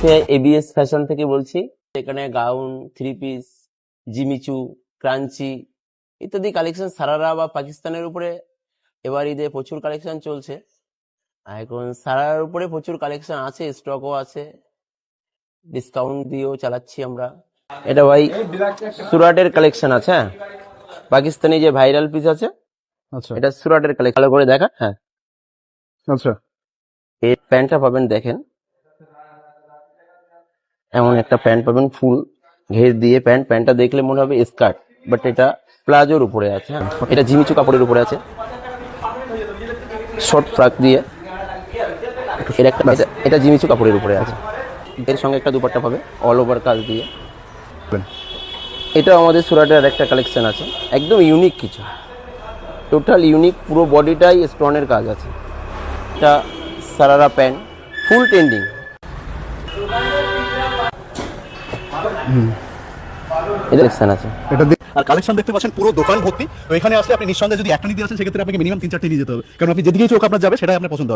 হচ্ছে ABS fashion থেকে বলছি। এখানে gown, three piece, Jimmy Choo, crunchy ইত্যাদি কালেকশন সারারা বা পাকিস্তানের উপরে এবার ঈদে প্রচুর কালেকশন চলছে। এখন সারার উপরে প্রচুর কালেকশন আছে, স্টকও আছে, ডিসকাউন্ট দিয়েও চালাচ্ছি আমরা। এটা ভাই সুরাটের কালেকশন আছে। হ্যাঁ, পাকিস্তানি যে ভাইরাল পিস আছে, আচ্ছা এটা সুরাটের কালেকশন। ভালো করে দেখা। হ্যাঁ, আচ্ছা এই প্যান্টটা পাবেন, দেখেন এমন একটা প্যান্ট পাবেন, ফুল ঘের দিয়ে প্যান্ট। প্যান্টটা দেখলে মনে হবে স্কার্ট, বাট এটা প্লাজোর উপরে আছে। হ্যাঁ, এটা জিমিচু কাপড়ের উপরে আছে, শর্ট ফ্রক দিয়ে। এটা জিমিচু কাপড়ের উপরে আছে, এর সঙ্গে একটা দুপাট্টা পাবে অল ওভার কাজ দিয়ে। এটা আমাদের সুরাটের একটা কালেকশন আছে, একদম ইউনিক কিছু, টোটাল ইউনিক, পুরো বডিটাই স্টোনের কাজ আছে। এটা সারারা প্যান্ট, ফুল ট্রেন্ডিং। এটা কালেকশন আছে। এটা আর কালেকশন দেখতে পাচ্ছেন পুরো দোকান ভর্তি। তো এখানে আসলে আপনি নিঃসন্দেহে যদি একটা নিতে আসেন সেক্ষেত্রে আপনাকে মিনিমাম 3-4টি নিয়ে যেতে হবে, কারণ আপনি যেদিকেই চোখ আপনার যাবে সেটাই আপনার পছন্দ হবে।